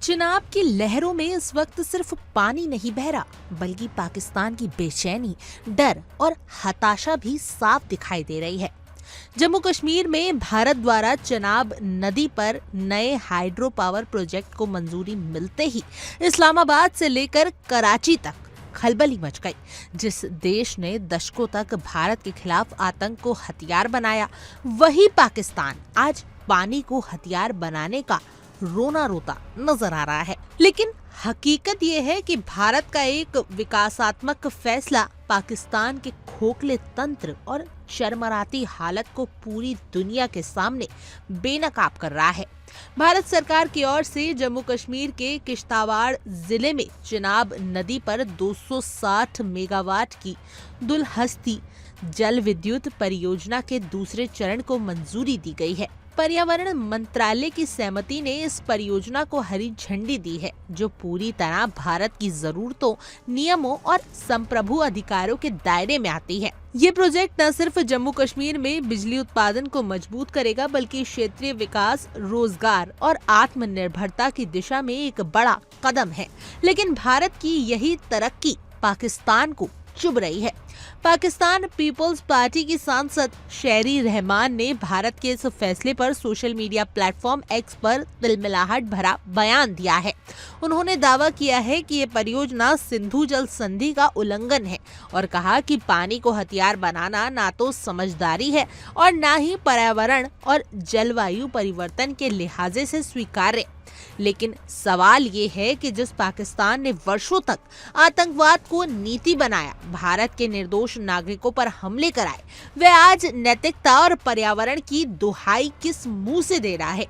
चिनाब की लहरों में इस वक्त सिर्फ पानी नहीं बह रहा, बल्कि पाकिस्तान की बेचैनी, डर और हताशा भी साफ दिखाई दे रही है। जम्मू कश्मीर में भारत द्वारा चिनाब नदी पर नए हाइड्रो पावर प्रोजेक्ट को मंजूरी मिलते ही इस्लामाबाद से लेकर कराची तक खलबली मच गई। जिस देश ने दशकों तक भारत के खिलाफ आतंक को हथियार बनाया, वही पाकिस्तान आज पानी को हथियार बनाने का रोना रोता नजर आ रहा है। लेकिन हकीकत ये है कि भारत का एक विकासात्मक फैसला पाकिस्तान के खोखले तंत्र और शर्मराती हालत को पूरी दुनिया के सामने बेनकाब कर रहा है। भारत सरकार की ओर से जम्मू कश्मीर के किश्तवाड़ जिले में चिनाब नदी पर 260 मेगावाट की दुलहस्ती जल विद्युत परियोजना के दूसरे चरण को मंजूरी दी गई है। पर्यावरण मंत्रालय की सहमति ने इस परियोजना को हरी झंडी दी है, जो पूरी तरह भारत की जरूरतों, नियमों और संप्रभु अधिकारों के दायरे में आती है। ये प्रोजेक्ट न सिर्फ जम्मू कश्मीर में बिजली उत्पादन को मजबूत करेगा, बल्कि क्षेत्रीय विकास, रोजगार और आत्मनिर्भरता की दिशा में एक बड़ा कदम है। लेकिन भारत की यही तरक्की पाकिस्तान को चुभ रही है। पाकिस्तान पीपल्स पार्टी की सांसद शेरी रहमान ने भारत के इस फैसले पर सोशल मीडिया प्लेटफॉर्म एक्स पर तिलमिलाहट भरा बयान दिया है। उन्होंने दावा किया है कि ये परियोजना सिंधु जल संधि का उल्लंघन है और कहा कि पानी को हथियार बनाना ना तो समझदारी है और ना ही पर्यावरण और जलवायु परिवर्तन के लिहाजे से स्वीकार्य। लेकिन सवाल ये है कि जिस पाकिस्तान ने वर्षों तक आतंकवाद को नीति बनाया, भारत के निर्दोष नागरिकों पर हमले कराए, वह आज नैतिकता और पर्यावरण की दुहाई किस मुंह से दे रहा है।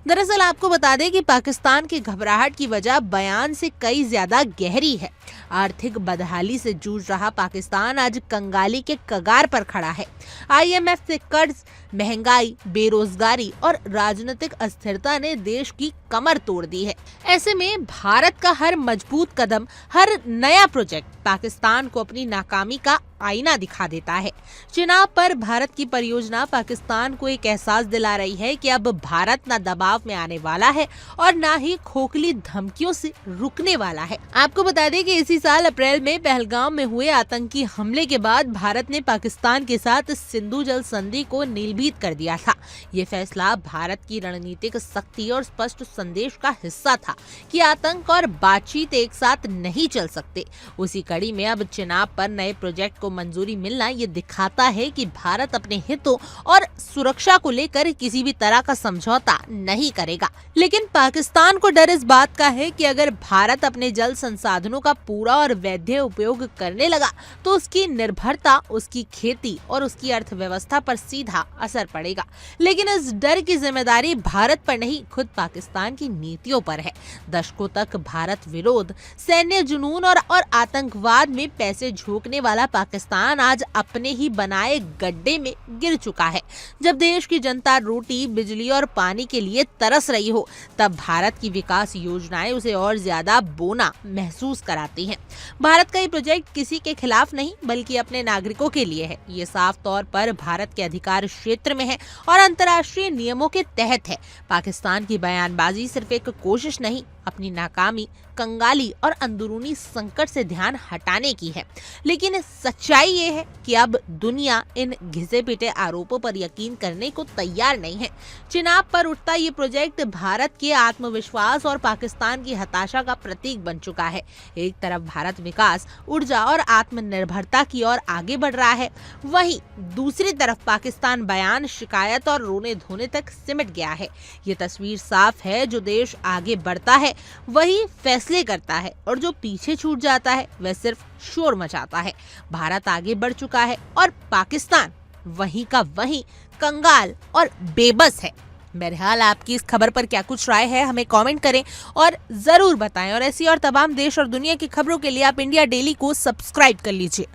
दरअसल आपको बता दें कि पाकिस्तान की घबराहट की वजह बयान से कई ज्यादा गहरी है। आर्थिक बदहाली से जूझ रहा पाकिस्तान आज कंगाली के कगार पर खड़ा है। IMF से कर्ज, महंगाई, बेरोजगारी और राजनीतिक अस्थिरता ने देश की कमर तोड़ दी है। ऐसे में भारत का हर मजबूत कदम, हर नया प्रोजेक्ट पाकिस्तान को अपनी नाकामी का आईना दिखा देता है। चिनाब पर भारत की परियोजना पाकिस्तान को एक एहसास दिला रही है कि अब भारत न दबाव में आने वाला है और न ही खोखली धमकियों से रुकने वाला है। आपको बता दें कि इसी साल अप्रैल में पहलगाम में हुए आतंकी हमले के बाद भारत ने पाकिस्तान के साथ सिंधु जल संधि को नीलबीत कर दिया था। ये फैसला भारत की रणनीतिक शक्ति और स्पष्ट संदेश का हिस्सा था कि आतंक और बातचीत एक साथ नहीं चल सकते। उसी कड़ी में अब चिनाब पर नए प्रोजेक्ट को मंजूरी मिलना ये दिखाता है कि भारत अपने हितों और सुरक्षा को लेकर किसी भी तरह का समझौता नहीं करेगा। लेकिन पाकिस्तान को डर इस बात का है कि अगर भारत अपने जल संसाधनों का पूरा और वैध उपयोग करने लगा तो उसकी निर्भरता, उसकी खेती और उसकी अर्थव्यवस्था पर सीधा असर पड़ेगा। लेकिन इस डर की जिम्मेदारी भारत पर नहीं, खुद पाकिस्तान की नीतियों पर है। दशकों तक भारत विरोध, सैन्य जुनून और आतंकवाद में पैसे झोंकने वाला पाकिस्तान आज अपने ही बनाए गड्ढे में गिर चुका है। जब देश की जनता रोटी, बिजली और पानी के लिए तरस रही हो, तब भारत की विकास योजनाएं उसे और ज्यादा बोना महसूस कराती हैं। भारत का ये प्रोजेक्ट किसी के खिलाफ नहीं, बल्कि अपने नागरिकों के लिए है। ये साफ तौर पर भारत के अधिकार क्षेत्र में है और अंतर्राष्ट्रीय नियमों के तहत है। पाकिस्तान की बयानबाजी सिर्फ एक कोशिश नहीं, अपनी नाकामी, कंगाली और अंदरूनी संकट से ध्यान हटाने की है। लेकिन सच्चाई ये है कि अब दुनिया इन घिसे पिटे आरोपों पर यकीन करने को तैयार नहीं है। चिनाब पर उठता ये प्रोजेक्ट भारत के आत्मविश्वास और पाकिस्तान की हताशा का प्रतीक बन चुका है। एक तरफ भारत विकास, ऊर्जा और आत्मनिर्भरता की ओर आगे बढ़ रहा है, वहीं दूसरी तरफ पाकिस्तान बयान, शिकायत और रोने धोने तक सिमट गया है। ये तस्वीर साफ है, जो देश आगे बढ़ता है वही फैसले करता है और जो पीछे छूट जाता है वह सिर्फ शोर मचाता है। भारत आगे बढ़ चुका है और पाकिस्तान वहीं का वहीं कंगाल और बेबस है। बहरहाल आपकी इस खबर पर क्या कुछ राय है, हमें कमेंट करें और जरूर बताएं। और ऐसी और तमाम देश और दुनिया की खबरों के लिए आप इंडिया डेली को सब्सक्राइब कर लीजिए।